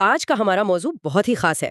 آج کا ہمارا موضوع بہت ہی خاص ہے۔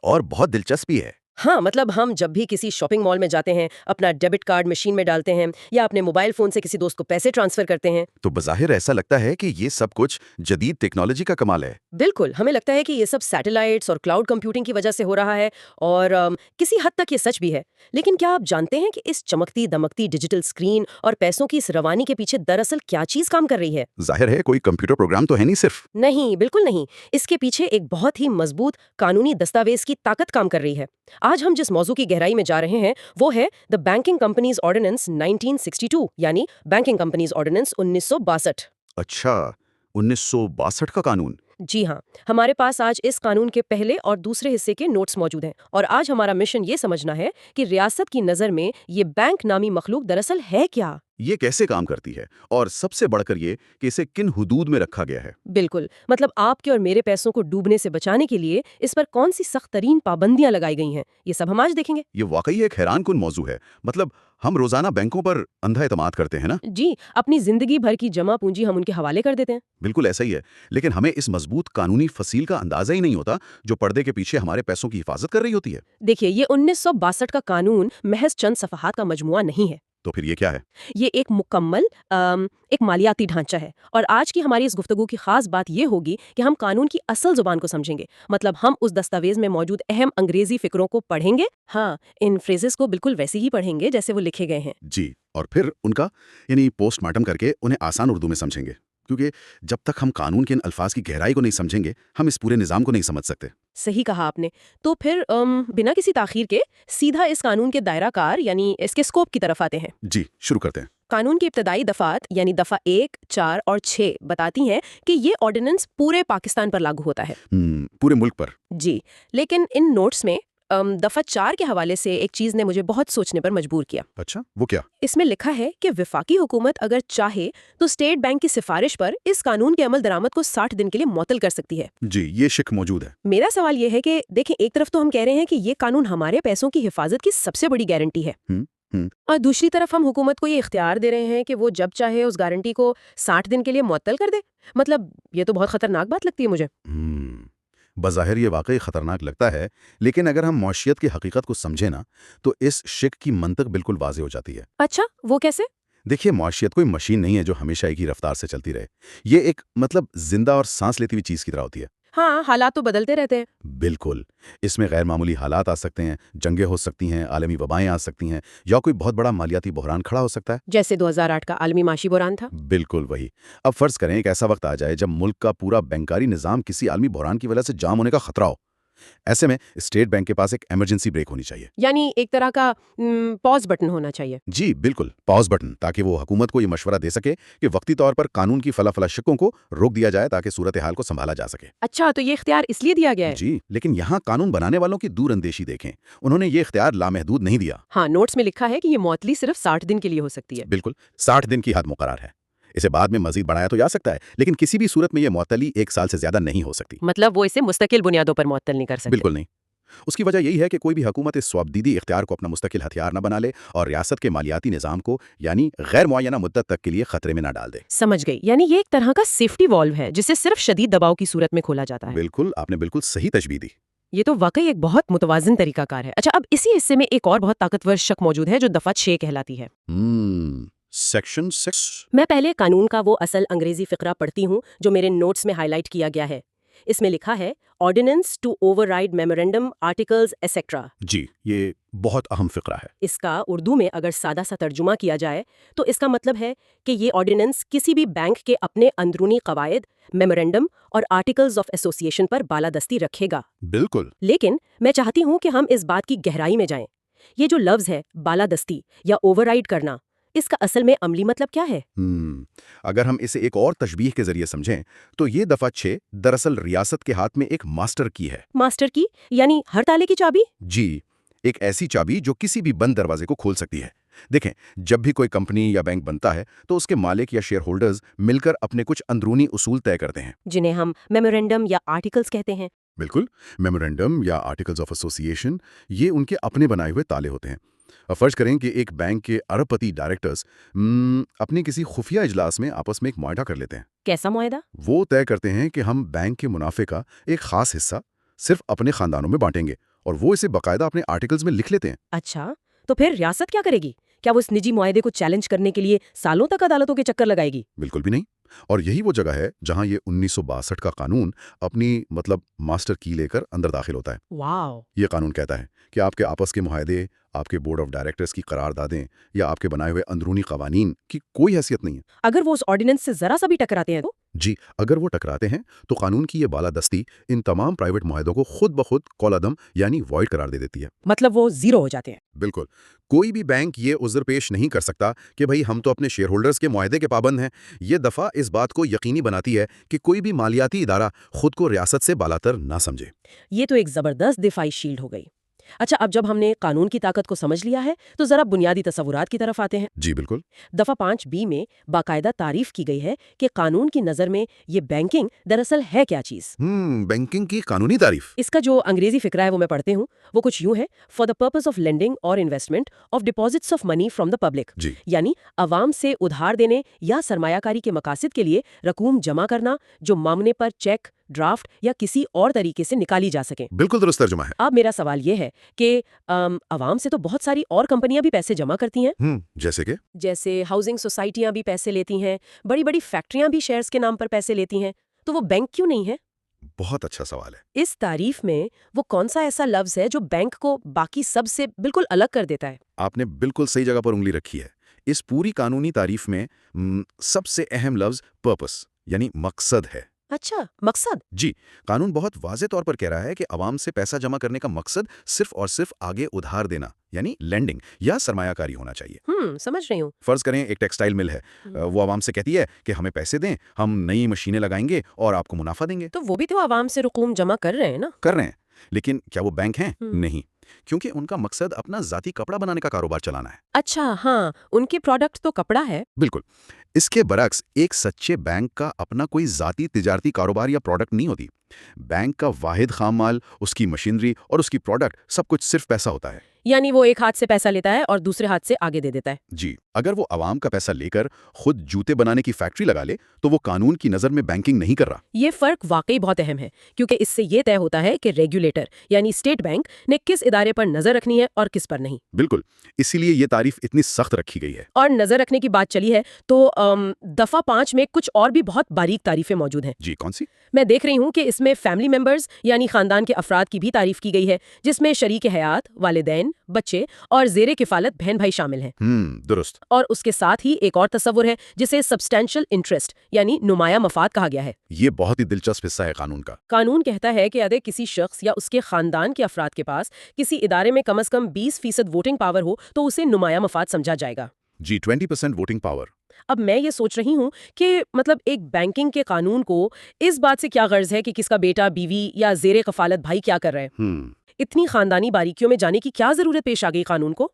اور بہت دلچسپ بھی ہے۔ ہاں، مطلب ہم جب بھی کسی شاپنگ مال میں جاتے ہیں، اپنا ڈیبٹ کارڈ مشین میں ڈالتے ہیں یا اپنے موبائل فون سے کسی دوست کو پیسے ٹرانسفر کرتے ہیں۔ تو بظاہر ایسا لگتا ہے کہ یہ سب کچھ جدید ٹیکنالوجی کا کمال ہے۔ بالکل، ہمیں لگتا ہے کہ یہ سب سیٹلائٹس اور کلاؤڈ کمپیوٹنگ کی وجہ سے ہو رہا ہے، اور کسی حد تک یہ سچ بھی ہے۔ لیکن کیا آپ جانتے ہیں کہ اس چمکتی دمکتی ڈیجیٹل اسکرین اور پیسوں کی اس روانی کے پیچھے دراصل کیا چیز کام کر رہی ہے؟ ظاہر ہے کوئی کمپیوٹر پروگرام تو ہے نہیں صرف۔ نہیں، بالکل نہیں۔ اس کے پیچھے ایک بہت ہی مضبوط قانونی دستاویز کی طاقت کام کر رہی ہے۔ آج ہم جس موضوع کی گہرائی میں جا رہے ہیں وہ ہے دا بینکنگ کمپنیز آرڈیننس 1962، یعنی بینکنگ کمپنیز آرڈیننس 1962۔ اچھا، 1962 کا قانون۔ جی ہاں، ہمارے پاس آج اس قانون کے پہلے اور دوسرے حصے کے نوٹس موجود ہیں، اور آج ہمارا مشن یہ سمجھنا ہے کہ ریاست کی نظر میں یہ بینک نامی مخلوق دراصل ہے کیا؟ یہ کیسے کام کرتی ہے، اور سب سے بڑھ کر یہ کہ اسے کن حدود میں رکھا گیا ہے۔ بالکل، مطلب آپ کے اور میرے پیسوں کو ڈوبنے سے بچانے کے لیے اس پر کون سی سخت ترین پابندیاں لگائی گئی ہیں، یہ سب ہم آج دیکھیں گے۔ یہ واقعی ایک حیران کن موضوع ہے۔ مطلب ہم روزانہ بینکوں پر اندھا اعتماد کرتے ہیں نا؟ جی، اپنی زندگی بھر کی جمع پونجی ہم ان کے حوالے کر دیتے ہیں۔ بالکل ایسا ہی ہے، لیکن ہمیں اس مضبوط قانونی فصیل کا اندازہ ہی نہیں ہوتا جو پردے کے پیچھے ہمارے پیسوں کی حفاظت کر رہی ہوتی ہے۔ دیکھیے، یہ 1962 کا قانون محض چند صفحات کا مجموعہ نہیں ہے۔ تو پھر یہ کیا ہے؟ یہ ایک مکمل ایک مالیاتی ڈھانچہ ہے، اور آج کی ہماری اس گفتگو کی خاص بات یہ ہوگی کہ ہم قانون کی اصل زبان کو سمجھیں گے۔ مطلب ہم اس دستاویز میں موجود اہم انگریزی فقروں کو پڑھیں گے، ہاں، ان فریزز کو بالکل ویسے ہی پڑھیں گے جیسے وہ لکھے گئے ہیں۔ جی، اور پھر ان کا پوسٹ مارٹم کر کے انہیں آسان اردو میں سمجھیں گے، کیونکہ جب تک ہم قانون کے ان الفاظ کی گہرائی کو نہیں سمجھیں گے ہم اس پورے نظام کو نہیں سمجھ سکتے۔ صحیح کہا آپ نے۔ تو پھر بنا کسی تاخیر کے سیدھا اس قانون کے دائرہ کار یعنی اس کے اسکوپ کی طرف آتے ہیں۔ جی، شروع کرتے ہیں۔ قانون کی ابتدائی دفعات یعنی دفعہ 1، 4 اور 6 بتاتی ہیں کہ یہ آرڈیننس پورے پاکستان پر لاگو ہوتا ہے۔ پورے ملک پر۔ جی، لیکن ان نوٹس میں دفعہ 4 کے حوالے سے ایک چیز نے مجھے بہت سوچنے پر مجبور کیا۔ اچھا، وہ کیا؟ اس میں لکھا ہے کہ وفاقی حکومت اگر چاہے تو اسٹیٹ بینک کی سفارش پر اس قانون کے عمل درآمد کو 60 دن کے لیے معطل کر سکتی ہے۔ جی، یہ شک موجود ہے۔ میرا سوال یہ ہے کہ دیکھیں، ایک طرف تو ہم کہہ رہے ہیں کہ یہ قانون ہمارے پیسوں کی حفاظت کی سب سے بڑی گارنٹی ہے، اور دوسری طرف ہم حکومت کو یہ اختیار دے رہے ہیں کہ وہ جب چاہے اس گارنٹی کو 60 دن کے لیے معطل کر دے۔ مطلب یہ تو بہت خطرناک بات لگتی ہے مجھے۔ بظاہر یہ واقعی خطرناک لگتا ہے، لیکن اگر ہم معاشیت کی حقیقت کو سمجھیں نا تو اس شک کی منطق بالکل واضح ہو جاتی ہے۔ اچھا، وہ کیسے؟ دیکھیے، معاشیت کوئی مشین نہیں ہے جو ہمیشہ ایک ہی رفتار سے چلتی رہے۔ یہ ایک زندہ اور سانس لیتی ہوئی چیز کی طرح ہوتی ہے۔ ہاں، حالات تو بدلتے رہتے ہیں۔ بالکل، اس میں غیر معمولی حالات آ سکتے ہیں، جنگیں ہو سکتی ہیں، عالمی وبائیں آ سکتی ہیں، یا کوئی بہت بڑا مالیاتی بحران کھڑا ہو سکتا ہے، جیسے 2008 کا عالمی معاشی بحران تھا۔ بالکل وہی۔ اب فرض کریں ایک ایسا وقت آ جائے جب ملک کا پورا بینکاری نظام کسی عالمی بحران کی وجہ سے جام ہونے کا خطرہ ہو۔ ایسے میں اسٹیٹ بینک کے پاس ایک ایمرجنسی بریک ہونی چاہیے، یعنی ایک طرح کا پاز بٹن ہونا چاہیے۔ جی بالکل، پاز بٹن، تاکہ وہ حکومت کو یہ مشورہ دے سکے کہ وقتی طور پر قانون کی فلا شکوں کو روک دیا جائے تاکہ صورتحال کو سنبھالا جا سکے۔ اچھا، تو یہ اختیار اس لیے دیا گیا ہے؟ جی، لیکن یہاں قانون بنانے والوں کی دور اندیشی دیکھیں، انہوں نے یہ اختیار لامحدود نہیں دیا۔ ہاں، نوٹس میں لکھا ہے کہ یہ معطلی صرف 60 دن کے لیے ہو سکتی ہے۔ بالکل، 60 دن کی حد مقرر ہے۔ اسے بعد میں مزید بڑھایا تو جا سکتا ہے، لیکن کسی بھی صورت میں یہ معطلی 1 سال سے زیادہ نہیں ہو سکتی۔ مطلب وہ اسے مستقل بنیادوں پر معطل نہیں کر سکتے؟ بالکل نہیں۔ اس کی وجہ یہی ہے کہ کوئی بھی حکومت اس سوابدیدی اختیار کو اپنا مستقل ہتھیار نہ بنا لے اور ریاست کے مالیاتی نظام کو غیر معینہ مدت تک کے لیے خطرے میں نہ ڈال دے۔ سمجھ گئی، یعنی یہ ایک طرح کا سیفٹی والو ہے جسے صرف شدید دباؤ کی صورت میں کھولا جاتا ہے۔ بالکل، آپ نے بالکل صحیح تشبیہ دی۔ یہ تو واقعی ایک بہت متوازن طریقہ کار ہے۔ اچھا، اب اسی حصے میں ایک اور بہت طاقتور شق موجود ہے جو دفعہ 6 کہلاتی ہے۔ سیکشن 6۔ میں پہلے قانون کا وہ اصل انگریزی فقرہ پڑھتی ہوں جو میرے نوٹس میں ہائی لائٹ کیا گیا ہے۔ اس میں لکھا ہے ordinance to override memorandum articles etcetera. جی، یہ بہت اہم فقرہ ہے۔ اس کا اردو میں اگر سادہ سا ترجمہ کیا جائے تو اس کا مطلب ہے کہ یہ آرڈیننس کسی بھی بینک کے اپنے اندرونی قواعد، میمورینڈم اور آرٹیکلز آف ایسوسیشن پر بالادستی رکھے گا۔ بالکل۔ لیکن میں چاہتی ہوں کہ ہم اس بات کی گہرائی میں جائیں۔ یہ جو لفظ ہے بالادستی یا اوور رائڈ کرنا، اس کا اصل میں عملی مطلب کیا ہے؟ اگر ہم اسے ایک اور تشبیہ کے ذریعے سمجھیں تو یہ دفعہ 6 دراصل ریاست کے ہاتھ میں ایک ماسٹر کی ہے۔ ماسٹر کی یعنی ہر تالے کی چابی؟ جی، ایک ایسی چابی جو کسی بھی بند دروازے کو کھول سکتی ہے۔ دیکھیں، جب بھی کوئی کمپنی یا بینک بنتا ہے تو اس کے مالک یا شیئر ہولڈرز مل کر اپنے کچھ اندرونی اصول طے کرتے ہیں جنہیں ہم میمورینڈم یا آرٹیکلز کہتے ہیں۔ بالکل، میمورینڈم یا آرٹیکلز آف ایسوسیشن، یہ ان کے اپنے بنائے ہوئے تالے ہوتے ہیں۔ अब फर्ज करें कि एक बैंक के अरबपति डायरेक्टर्स अपने किसी खुफिया इजलास में आपस में एक मुआहदा कर लेते हैं। कैसा मुआहदा? वो तय करते हैं कि हम बैंक के मुनाफे का एक खास हिस्सा सिर्फ अपने खानदानों में बांटेंगे, और वो इसे बाकायदा अपने आर्टिकल्स में लिख लेते हैं। अच्छा, तो फिर रियासत क्या करेगी? क्या वो इस निजी मुआहदे को चैलेंज करने के लिए सालों तक अदालतों के चक्कर लगाएगी? बिल्कुल भी नहीं। और यही वो जगह है जहां ये 1962 का कानून अपनी मास्टर की लेकर अंदर दाखिल होता है। वाह! ये कानून कहता है कि आपके आपस के मुआहदे, आपके बोर्ड ऑफ डायरेक्टर्स की करारदादें या आपके बनाए हुए अंदरूनी कवानीन की कोई हैसियत नहीं है। अगर वो उस ऑर्डिनेंस से जरा सा भी टकराते हैं तो? जी, अगर वो टकराते हैं तो कानून की ये बालादस्ती इन तमाम प्राइवेट मुआहदों को खुद ब खुद कौलादम यानी वॉइड करार दे देती है। मतलब वो जीरो हो जाते हैं। बिल्कुल। कोई भी बैंक ये उज़्र पेश नहीं कर सकता कि भाई हम तो अपने शेयर होल्डर्स के मुआहदे के पाबंद हैं। ये दफ़ा इस बात को यकीनी बनाती है कि कोई भी मालियाती इदारा खुद को रियासत से बालातर ना समझे। ये तो एक जबरदस्त दिफाई शील्ड हो गई। अच्छा, अब जब हमने कानून की ताकत को समझ लिया है तो जरा बुनियादी तस्वुरात की तरफ आते हैं। जी बिल्कुल। दफा 5B में बाकायदा तारीफ की गई है कि कानून की नजर में ये बैंकिंग दरअसल है क्या चीज। बैंकिंग की कानूनी तारीफ। इसका जो अंग्रेजी फिक्रा है वो मैं पढ़ती हूँ, वो कुछ यूं है: for the purpose of lending और investment of deposits of money from the public. जी। यानी अवाम से उधार देने या सरमायाकारी के मकासद के लिए रकूम जमा करना जो मांगने पर चेक, ड्राफ्ट या किसी और तरीके से निकाली जा सके। बिल्कुल दुरुस्त तर्जुमा है। अब मेरा सवाल ये है कि अवाम से तो बहुत सारी और कंपनियां भी पैसे जमा करती हैं। जैसे हाउसिंग सोसाइटियां भी पैसे लेती हैं, बड़ी बड़ी फैक्ट्रियां भी शेयर्स के नाम पर पैसे लेती हैं, तो वो बैंक क्यों नहीं है? बहुत अच्छा सवाल है। इस तारीफ में वो कौन सा ऐसा लफ्ज है जो बैंक को बाकी सब से बिल्कुल अलग कर देता है? आपने बिल्कुल सही जगह पर उंगली रखी है। इस पूरी कानूनी तारीफ में सबसे अहम लफ्ज पर्पस यानी मकसद है। अच्छा, मकसद? जी, कानून बहुत वाज़ेह तौर पर कह रहा है कि अवाम से पैसा जमा करने का मकसद सिर्फ और सिर्फ आगे उधार देना यानी लेंडिंग या सरमायाकारी होना चाहिए। समझ रही हूँ। फर्ज करें एक टेक्सटाइल मिल है, वो अवाम से कहती है कि हमें पैसे दें, हम नई मशीनें लगाएंगे और आपको मुनाफा देंगे। तो वो भी तो आवाम से रकूम जमा कर रहे हैं ना? कर रहे हैं, लेकिन क्या वो बैंक हैं? नहीं, क्योंकि उनका मकसद अपना जाती कपड़ा बनाने का कारोबार चलाना है। अच्छा, हाँ, उनके प्रोडक्ट तो कपड़ा है। बिल्कुल। इसके बरक्स एक सच्चे बैंक का अपना कोई जाती तिजारती कारोबार या प्रोडक्ट नहीं होती। बैंक का वाहिद खाम माल, उसकी मशीनरी और उसकी प्रोडक्ट सब कुछ सिर्फ पैसा होता है। यानी वो एक हाथ से पैसा लेता है और दूसरे हाथ से आगे दे देता है। जी, अगर वो अवाम का पैसा लेकर खुद जूते बनाने की फैक्ट्री लगा ले तो वो कानून की नज़र में बैंकिंग नहीं कर रहा। ये फर्क वाकई बहुत अहम है, क्योंकि इससे ये तय होता है कि रेगुलेटर यानी स्टेट बैंक ने किस इदारे पर नजर रखनी है और किस पर नहीं। बिल्कुल, इसीलिए ये तारीफ इतनी सख्त रखी गई है। और नजर रखने की बात चली है तो दफा 5 में कुछ और भी बहुत बारीक तारीफें मौजूद हैं। जी, कौन सी? मैं देख रही हूँ कि इसमें फैमिली मेंबर्स यानी खानदान के अफराद की भी तारीफ की गई है, जिसमें शरीक हयात, वालिदैन, बच्चे और जेरे किफालत बहन भाई शामिल हैं। दुरुस्त। और उसके साथ ही एक और तस्वुर है जिसे सब्सटैंशियल इंटरेस्ट यानी नुमाया मफाद कहा गया है। ये बहुत ही दिलचस्प हिस्सा है कानून का। कानून कहता है कि यदि किसी शख्स या उसके खानदान के अफराद के पास किसी इदारे में कम से कम 20% वोटिंग पावर हो तो उसे नुमाया मफाद समझा जाएगा। जी, 20% वोटिंग पावर। अब मैं ये सोच रही हूँ कि एक बैंकिंग के कानून को इस बात से क्या गर्ज है कि किसका बेटा, बीवी या जेरे कफालत भाई क्या कर रहे हैं। इतनी खानदानी बारीकियों में जाने की क्या जरूरत पेश आ गई कानून को?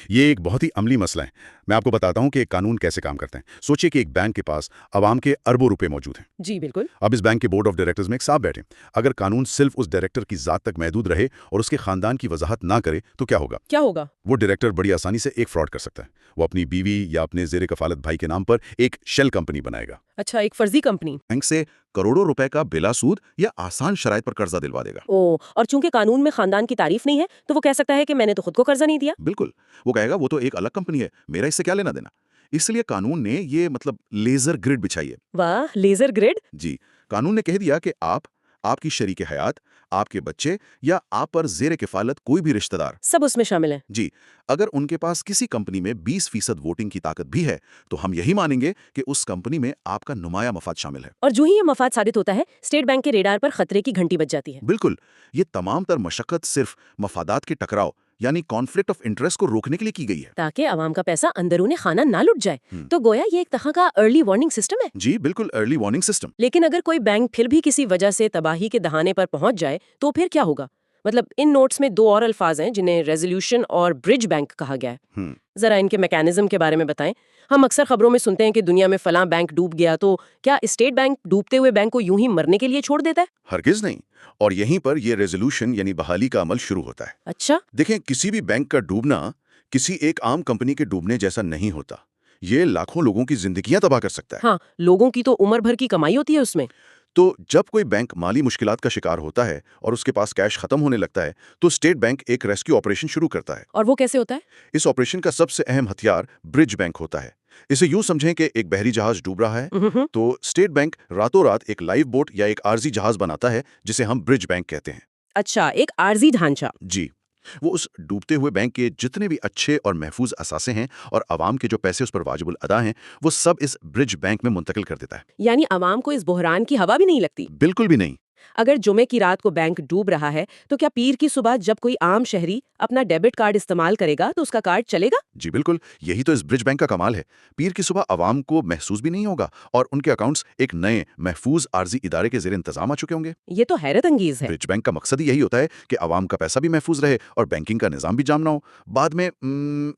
ये एक बहुत ही अमली मसला है। मैं आपको बताता हूँ कि एक कानून कैसे काम करते हैं। सोचिए कि एक बैंक के पास अवाम के अरबों रुपए मौजूद हैं। जी बिल्कुल। अब इस बैंक के बोर्ड ऑफ डायरेक्टर्स में एक साहब बैठे। अगर कानून सिर्फ उस डायरेक्टर की जात तक महदूद रहे और उसके खानदान की वजाहत ना करे तो क्या होगा? क्या होगा? वो डायरेक्टर बड़ी आसानी से एक फ्रॉड कर सकता है। वो अपनी बीवी या अपने जेरे कफालत भाई के नाम पर एक शेल कंपनी बनाएगा। अच्छा, एक फर्जी कंपनी। बैंक से करोड़ों रुपए का बिला सूद या आसान शराइत पर कर्जा दिलवा देगा। और चूंकि कानून में खानदान की तारीफ नहीं है तो वो कह सकता है कि मैंने तो खुद को कर्जा नहीं दिया। बिल्कुल, वो कहेगा वो तो एक अलग कंपनी है, मेरा इससे क्या लेना देना। इसलिए कानून ने ये लेजर ग्रिड बिछाई है। वाह, लेजर ग्रिड। जी, कानून ने कह दिया कि आप, आपकी शरीक हयात, आपके बच्चे या आप पर जेरे किफालत कोई भी रिश्तेदार सब उसमें शामिल हैं। जी, अगर उनके पास किसी कंपनी में 20% वोटिंग की ताकत भी है तो हम यही मानेंगे कि उस कंपनी में आपका नुमाया मफाद शामिल है। और जो ही ये मफाद साबित होता है, स्टेट बैंक के रेडार पर खतरे की घंटी बज जाती है। बिल्कुल, ये तमाम तर मशक्कत सिर्फ मफादात के टकराव यानी कॉन्फ्लिक्ट ऑफ इंटरेस्ट को रोकने के लिए की गई है, ताकि आवाम का पैसा अंदरूने खाना ना लुट जाए। तो गोया ये एक तरह का अर्ली वार्निंग सिस्टम है। जी बिल्कुल, अर्ली वार्निंग सिस्टम। लेकिन अगर कोई बैंक फिर भी किसी वजह से तबाही के दहाने पर पहुंच जाए तो फिर क्या होगा? इन नोट्स में 2 और अल्फाज हैं जिन्हें रेजोल्यूशन और ब्रिज बैंक कहा गया है। जरा इनके मैकेनिज्म के बारे में बताएं। हम अक्सर खबरों में सुनते हैं कि दुनिया में फलां बैंक डूब गया, तो क्या स्टेट बैंक डूबते हुए बैंक को यूं ही मरने के लिए छोड़ देता है? हरगिज नहीं, और यहीं पर यह रेजोल्यूशन यानी बहाली का अमल शुरू होता है। अच्छा, देखें, किसी भी बैंक का डूबना किसी एक आम कंपनी के डूबने जैसा नहीं होता। ये लाखों लोगों की जिंदगियां तबाह कर सकता है। हाँ, लोगों की तो उम्र भर की कमाई होती है उसमें। तो जब कोई बैंक माली मुश्किलात का शिकार होता है और उसके पास कैश खत्म होने लगता है, तो स्टेट बैंक एक रेस्क्यू ऑपरेशन शुरू करता है। और वो कैसे होता है? इस ऑपरेशन का सबसे अहम हथियार ब्रिज बैंक होता है। इसे यूं समझें कि एक बहरी जहाज डूब रहा है, तो स्टेट बैंक रातों रात एक लाइफ बोट या एक आरजी जहाज बनाता है, जिसे हम ब्रिज बैंक कहते हैं। अच्छा, एक आरजी ढांचा। जी, वो उस डूबते हुए बैंक के जितने भी अच्छे और महफूज असासे हैं और आवाम के जो पैसे उस पर वाजिबुल अदा हैं, वो सब इस ब्रिज बैंक में मुंतकिल कर देता है। यानी आवाम को इस बहरान की हवा भी नहीं लगती। बिल्कुल भी नहीं। अगर जुमे की रात को बैंक डूब रहा है, तो क्या पीर की सुबह जब कोई आम शहरी अपना डेबिट कार्ड इस्तेमाल करेगा तो उसका कार्ड चलेगा? जी बिल्कुल, यही तो इस ब्रिज बैंक का कमाल है। पीर की सुबह आवाम को महसूस भी नहीं होगा और उनके अकाउंट्स एक नए महफूज आर्जी इदारे के ज़ेर इंतजाम आ चुके होंगे। ये तो हैरत अंगेज है। ब्रिज बैंक का मकसद ही यही होता है कि आवाम का पैसा भी महफूज रहे और बैंकिंग का निजाम भी जाम ना हो। बाद में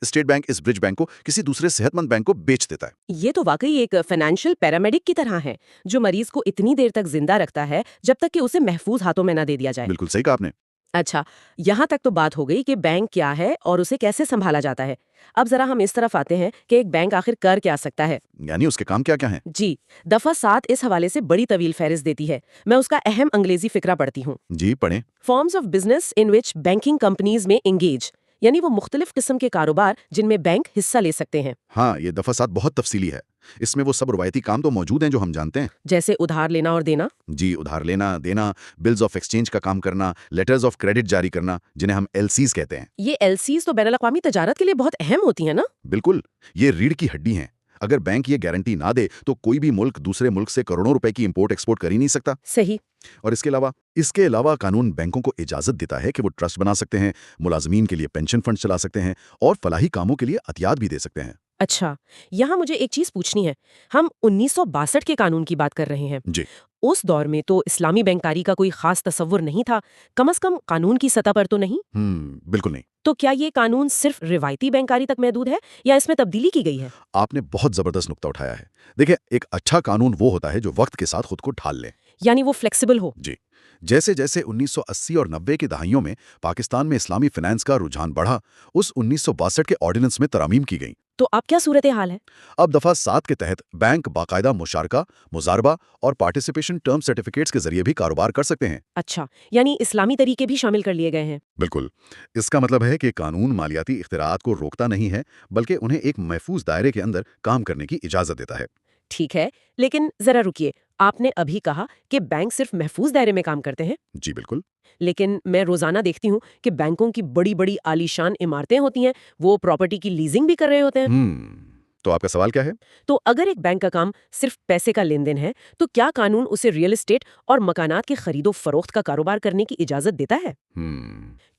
स्टेट बैंक इस ब्रिज बैंक को किसी दूसरे सेहतमंद बैंक को बेच देता है। ये तो वाकई एक फाइनेंशियल पैरामेडिक की तरह है, जो मरीज को इतनी देर तक जिंदा रखता है जब तक कि उसे महफूज हाथों में न दे दिया जाए। बिल्कुल सही कहा आपने। अच्छा, यहाँ तक तो बात हो गई कि बैंक क्या है और उसे कैसे संभाला जाता है। अब जरा हम इस तरफ आते हैं कि एक बैंक आखिर कर क्या सकता है। यानी उसके काम क्या क्या हैं? जी, दफा 7 इस हवाले से बड़ी तवील फहरिस्त देती है। मैं उसका अहम अंग्रेजी फिक्रा पढ़ती हूँ। जी पढ़ें। Forms of business in which banking companies में एंगेज, यानी वो मुख्तलिफ किस्म के कारोबार जिनमें बैंक हिस्सा ले सकते हैं। हाँ, ये दफा 7 बहुत तफसीली है। इसमें वो सब रवायती काम तो मौजूद हैं जो हम जानते हैं। जैसे उधार लेना और देना। जी, उधार लेना, देना, बिल्स ऑफ एक्सचेंज का काम करना, लेटर्स ऑफ क्रेडिट जारी करना, जिन्हें हम एलसीज कहते हैं। ये एलसीज तो बैनुल अक़वामी तजारत के लिए बहुत अहम होती है ना? बिल्कुल, ये रीढ़ की हड्डी हैं। अगर बैंक ये गारंटी ना दे तो कोई भी मुल्क दूसरे मुल्क से करोड़ों रुपए की इंपोर्ट एक्सपोर्ट कर ही नहीं सकता। सही। और इसके अलावा कानून बैंकों को इजाजत देता है कि वो ट्रस्ट बना सकते हैं, मुलाजमीन के लिए पेंशन फंड चला सकते हैं और फलाही कामों के लिए अतियात भी दे सकते हैं। अच्छा, यहाँ मुझे एक चीज पूछनी है। हम 1962 के कानून की बात कर रहे हैं। जी। उस दौर में तो इस्लामी बैंकारी का कोई खास तस्वुर नहीं था, कम से कम कानून की सतह पर तो नहीं। बिल्कुल नहीं। तो क्या ये कानून सिर्फ रिवायती बैंकारी तक महदूद है या इसमें तब्दीली की गई है? आपने बहुत जबरदस्त नुक्ता उठाया है। देखिए, एक अच्छा कानून वो होता है जो वक्त के साथ खुद को ढाल ले। यानी वो फ्लेक्सिबल हो। जी, जैसे जैसे 1980 और 90 की दहाइयों में पाकिस्तान में इस्लामी फाइनेंस का रुझान बढ़ा, उस 1962 के ऑर्डिनेंस में तरमीम की गई। तो अब क्या सूरत हाल है? अब दफा 7 के तहत बैंक बाकायदा मुशारका, मुजारबा और पार्टिसिपेशन टर्म सर्टिफिकेट्स के जरिए भी कारोबार कर सकते हैं। अच्छा, यानी इस्लामी तरीके भी शामिल कर लिए गए हैं। बिल्कुल। इसका मतलब है कि कानून मालियाती इख्तिराआत को रोकता नहीं है, बल्कि उन्हें एक महफूज दायरे के अंदर काम करने की इजाजत देता है। ठीक है, लेकिन जरा रुकिए। आपने अभी कहा कि बैंक सिर्फ महफूज दायरे में काम करते हैं। जी बिल्कुल। लेकिन मैं रोजाना देखती हूँ कि बैंकों की बड़ी बड़ी आलीशान इमारतें होती हैं, वो प्रॉपर्टी की लीजिंग भी कर रहे होते हैं। तो आपका सवाल क्या है? तो अगर एक बैंक का काम सिर्फ पैसे का लेन देन है, तो क्या कानून उसे रियल एस्टेट और मकानात के खरीदो फरोख्त का कारोबार करने की इजाजत देता है?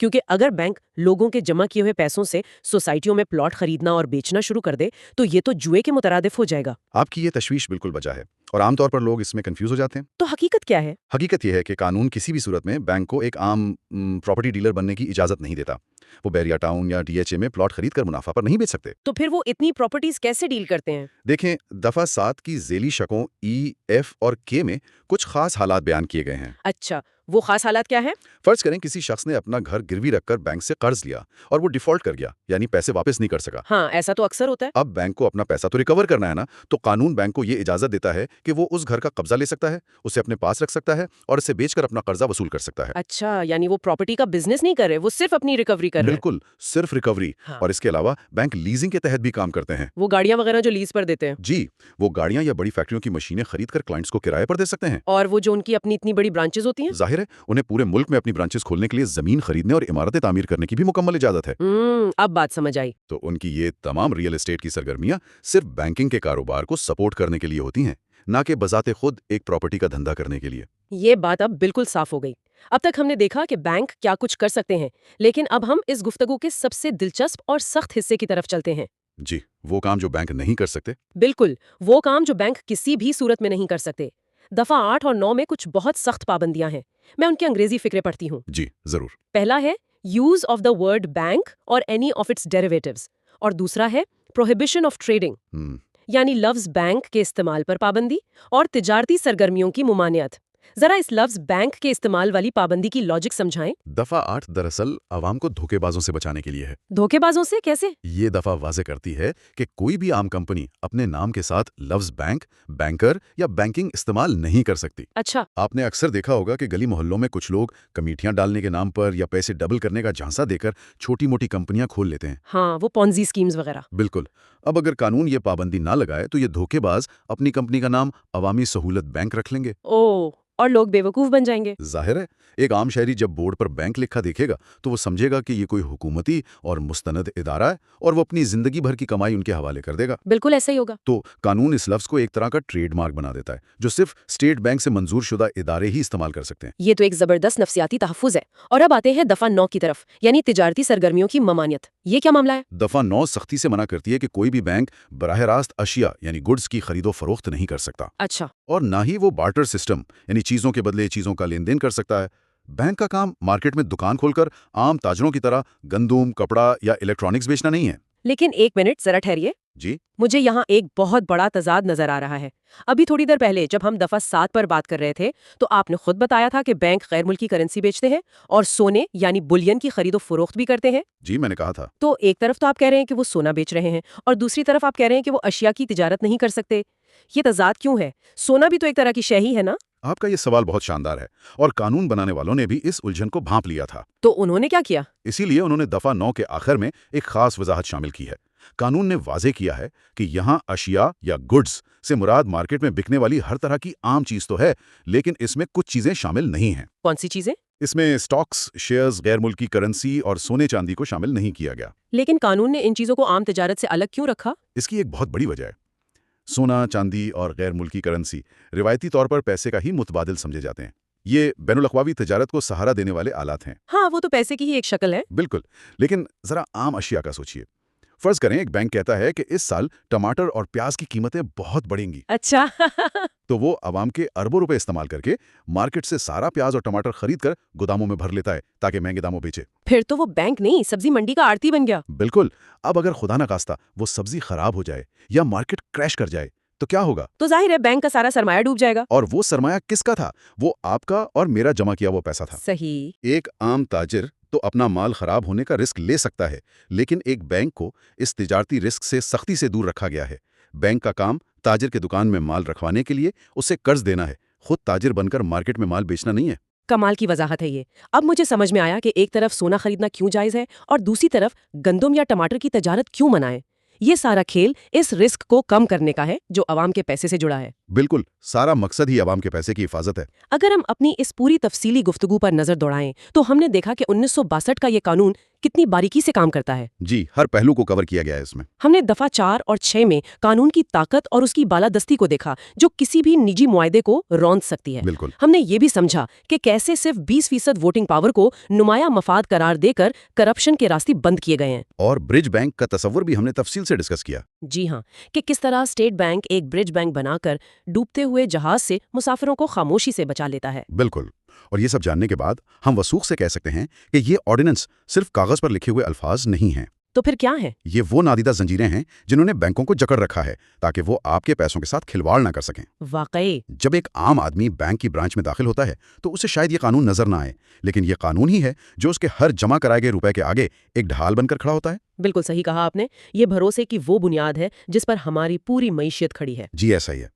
क्योंकि अगर बैंक लोगों के जमा किए हुए पैसों से सोसाइटियों में प्लॉट खरीदना और बेचना शुरू कर दे, तो ये तो जुए के मुतरादिफ हो जाएगा। आपकी ये तशवीश बिल्कुल वजह है और आमतौर पर लोग इसमें कंफ्यूज हो जाते हैं। तो हकीकत क्या है? हकीकत यह है कि कानून किसी भी सूरत में बैंक को एक आम प्रॉपर्टी डीलर बनने की इजाजत नहीं देता। वो बैरिया टाउन या डीएचए में प्लॉट खरीद कर मुनाफा पर नहीं बेच सकते। तो फिर वो इतनी प्रॉपर्टीज कैसे डील करते हैं? देखें, दफा 7 की झेली शकों ई, एफ और के में कुछ खास हालात बयान किए गए हैं। अच्छा, वो खास हालात क्या है? फर्ज करें किसी शख्स ने अपना घर गिरवी रखकर बैंक से कर्ज लिया और वो डिफॉल्ट कर गया, यानी पैसे वापस नहीं कर सका। हाँ, ऐसा तो अक्सर होता है। अब बैंक को अपना पैसा तो रिकवर करना है ना, तो कानून बैंक को ये इजाजत देता है कि वो उस घर का कब्जा ले सकता है, उसे अपने पास रख सकता है और इसे बेचकर अपना कर्जा वसूल कर सकता है। अच्छा, यानी वो प्रॉपर्टी का बिजनेस नहीं कर रहे, वो सिर्फ अपनी रिकवरी कर रहे हैं। बिल्कुल, सिर्फ रिकवरी। हाँ। और इसके अलावा बैंक लीजिंग के तहत भी काम करते हैं। वो गाड़ियां वगैरह जो लीज पर देते हैं। जी, वो गाड़ियां या बड़ी फैक्ट्रियों की मशीनें खरीद कर क्लाइंट्स को किराए पर दे सकते हैं। और वो जो उनकी अपनी इतनी बड़ी ब्रांचेस होती हैं। जाहिर है, उन्हें पूरे मुल्क में अपनी ब्रांचेस खोलने के लिए जमीन खरीदने और इमारतें तामीर करने की भी मुकम्मल इजाजत है। अब बात समझ आई। तो उनकी ये तमाम रियल एस्टेट की सरगर्मियां सिर्फ बैंकिंग के कारोबार को सपोर्ट करने के लिए होती हैं, ना कि बजाते खुद एक प्रॉपर्टी का धंधा करने के लिए। ये बात अब बिल्कुल साफ हो गई। अब तक हमने देखा कि बैंक क्या कुछ कर सकते हैं, लेकिन अब हम इस गुफ्तगू के सबसे दिलचस्प और सख्त हिस्से की तरफ चलते हैं। जी, वो काम जो बैंक नहीं कर सकते। बिल्कुल, वो काम जो बैंक किसी भी सूरत में नहीं कर सकते। दफा 8 और 9 में कुछ बहुत सख्त पाबंदियां हैं। मैं उनके अंग्रेजी फिक्रे पढ़ती हूँ। जी जरूर। पहला है use of the word bank और एनी ऑफ इट्स डेरिवेटिव्स, और दूसरा है प्रोहिबिशन ऑफ ट्रेडिंग, यानी लफ्ज बैंक के इस्तेमाल पर पाबंदी और तिजारती सरगर्मियों की मुमानियत। ذرا اس لفظ بینک کے استعمال والی پابندی کی لاجک سمجھائیں۔ دفعہ 8 دراصل عوام کو دھوکے بازوں سے بچانے کے لیے ہے۔ دھوکے بازوں سے کیسے؟ یہ دفعہ واضح کرتی ہے کہ کوئی بھی عام کمپنی اپنے نام کے ساتھ لفظ بینک، بینکر یا بینکنگ استعمال نہیں کر سکتی۔ اچھا، آپ نے اکثر دیکھا ہوگا کہ گلی محلوں میں کچھ لوگ کمیٹیاں ڈالنے کے نام پر یا پیسے ڈبل کرنے کا جھانسا دے کر چھوٹی موٹی کمپنیاں کھول لیتے ہیں۔ ہاں، وہ پونزی اسکیمز وغیرہ۔ بالکل۔ اب اگر قانون یہ پابندی نہ لگائے تو یہ دھوکے باز اپنی کمپنی کا نام عوامی سہولت بینک رکھ لیں گے۔ او، اور لوگ بیوقوف بن جائیں گے۔ ظاہر ہے، ایک عام شہری جب بورڈ پر بینک لکھا دیکھے گا تو وہ سمجھے گا کہ یہ کوئی حکومتی اور مستند ادارہ ہے اور وہ اپنی زندگی بھر کی کمائی ان کے حوالے کر دے گا۔ بالکل ایسا ہی ہوگا۔ تو قانون اس لفظ کو ایک طرح کا ٹریڈ مارک بنا دیتا ہے جو صرف اسٹیٹ بینک سے منظور شدہ ادارے ہی استعمال کر سکتے ہیں۔ یہ تو ایک زبردست نفسیاتی تحفظ ہے۔ اور اب آتے ہیں دفعہ 9 کی طرف، یعنی تجارتی سرگرمیوں کی ممانعت۔ یہ کیا معاملہ ہے؟ دفعہ 9 سختی سے منع کرتی ہے کہ کوئی بھی بینک براہ راست اشیاء یعنی گڈز کی خرید و فروخت نہیں کر سکتا، اچھا، اور نہ ہی وہ بارٹر سسٹم یعنی چیزوں کے بدلے چیزوں کا لین دین کر سکتا ہے۔ بینک کا کام مارکیٹ میں دکان کھول کر عام تاجروں کی طرح گندم، کپڑا یا الیکٹرانکس بیچنا نہیں ہے۔ لیکن ایک منٹ ذرا ٹھہریے، جی، مجھے یہاں ایک بہت بڑا تضاد نظر آ رہا ہے۔ ابھی تھوڑی دیر پہلے جب ہم دفعہ 7 پر بات کر رہے تھے تو آپ نے خود بتایا تھا کہ بینک غیر ملکی کرنسی بیچتے ہیں اور سونے یعنی بلین کی خرید و فروخت بھی کرتے ہیں۔ جی میں نے کہا تھا۔ تو ایک طرف تو آپ کہہ رہے ہیں کہ وہ سونا بیچ رہے ہیں اور دوسری طرف آپ کہہ رہے ہیں کہ وہ اشیاء کی تجارت نہیں کر سکتے۔ یہ تضاد کیوں ہے؟ سونا بھی تو ایک طرح کی شے ہی ہے نا؟ آپ کا یہ سوال بہت شاندار ہے اور قانون بنانے والوں نے بھی اس الجھن کو بھانپ لیا تھا۔ تو انہوں نے کیا کیا؟ اسی لیے انہوں نے دفعہ 9 کے آخر میں ایک خاص وضاحت شامل کی ہے۔ قانون نے واضح کیا ہے کہ یہاں اشیاء یا گڈز سے مراد مارکیٹ میں بکنے والی ہر طرح کی عام چیز تو ہے، لیکن اس میں کچھ چیزیں شامل نہیں ہیں۔ کون سی چیزیں؟ اس میں سٹاکس، شیئرز، غیر ملکی کرنسی اور سونے چاندی کو شامل نہیں کیا گیا۔ لیکن قانون نے ان چیزوں کو عام تجارت سے الگ کیوں رکھا؟ اس کی ایک بہت بڑی وجہ ہے۔ سونا، چاندی اور غیر ملکی کرنسی روایتی طور پر پیسے کا ہی متبادل سمجھے جاتے ہیں۔ یہ بین الاقوامی تجارت کو سہارا دینے والے آلات ہیں۔ ہاں، وہ تو پیسے کی ہی ایک شکل ہے۔ بالکل، لیکن ذرا عام اشیاء کا سوچئے۔ فرض کریں ایک بینک کہتا ہے کہ اس سال ٹماٹر اور پیاز کی قیمتیں بہت بڑھیں گی، اچھا تو وہ عوام کے اربوں روپے استعمال کر کے مارکیٹ سے سارا پیاز اور ٹماٹر خرید کر گوداموں میں بھر لیتا ہے تاکہ مہنگے داموں بیچے۔ پھر تو وہ بینک نہیں، سبزی منڈی کا آڑتی بن گیا۔ بالکل۔ اب اگر خدا نخواستہ وہ سبزی خراب ہو جائے یا مارکیٹ کریش کر جائے تو کیا ہوگا؟ تو ظاہر ہے بینک کا سارا سرمایہ ڈوب جائے گا۔ اور وہ سرمایہ کس کا تھا؟ وہ آپ کا اور میرا جمع کیا ہوا پیسہ تھا۔ صحیح۔ ایک عام تاجر تو اپنا مال خراب ہونے کا رسک لے سکتا ہے، لیکن ایک بینک کو اس تجارتی رسک سے سختی سے دور رکھا گیا ہے۔ بینک کا کام تاجر کے دکان میں مال رکھوانے کے لیے اسے قرض دینا ہے، خود تاجر بن کر مارکیٹ میں مال بیچنا نہیں ہے۔ کمال کی وضاحت ہے یہ۔ اب مجھے سمجھ میں آیا کہ ایک طرف سونا خریدنا کیوں جائز ہے اور دوسری طرف گندم یا ٹماٹر کی تجارت کیوں منع ہے۔ یہ سارا کھیل اس رسک کو کم کرنے کا ہے جو عوام کے پیسے سے جڑا ہے۔ بالکل، سارا مقصد ہی عوام کے پیسے کی حفاظت ہے۔ اگر ہم اپنی اس پوری تفصیلی گفتگو پر نظر دوڑائیں تو ہم نے دیکھا کہ 1962 کا یہ قانون کتنی باریکی سے کام کرتا ہے۔ جی، ہر پہلو کو کور کیا گیا ہے اس میں۔ ہم نے دفعہ 4 اور 6 میں قانون کی طاقت اور اس کی بالادستی کو دیکھا جو کسی بھی نجی معاہدے کو روند سکتی ہے۔ بالکل۔ ہم نے یہ بھی سمجھا کہ کیسے صرف 20% ووٹنگ پاور کو نمایاں مفاد قرار دے کر کرپشن کے راستے بند کیے گئے ہیں۔ اور برج بینک کا تصور بھی ہم نے تفصیل سے ڈسکس کیا۔ جی ہاں، کہ کس طرح اسٹیٹ بینک ایک برج بینک بنا کر ڈوبتے ہوئے جہاز سے مسافروں کو خاموشی سے بچا لیتا ہے۔ بالکل، اور یہ سب جاننے کے بعد ہم وثوق سے کہہ سکتے ہیں کہ یہ آرڈیننس صرف کاغذ پر لکھے ہوئے الفاظ نہیں ہیں۔ تو پھر کیا ہے؟ یہ وہ نادیدہ زنجیریں ہیں جنہوں نے بینکوں کو جکڑ رکھا ہے تاکہ وہ آپ کے پیسوں کے ساتھ کھلواڑ نہ کر سکیں۔ واقعی جب ایک عام آدمی بینک کی برانچ میں داخل ہوتا ہے تو اسے شاید یہ قانون نظر نہ آئے، لیکن یہ قانون ہی ہے جو اس کے ہر جمع کرائے گئے روپے کے آگے ایک ڈھال بن کر کھڑا ہوتا ہے۔ بالکل صحیح کہا آپ نے، یہ بھروسے کی وہ بنیاد ہے جس پر ہماری پوری معیشت کھڑی ہے۔ جی ایسا ہی ہے۔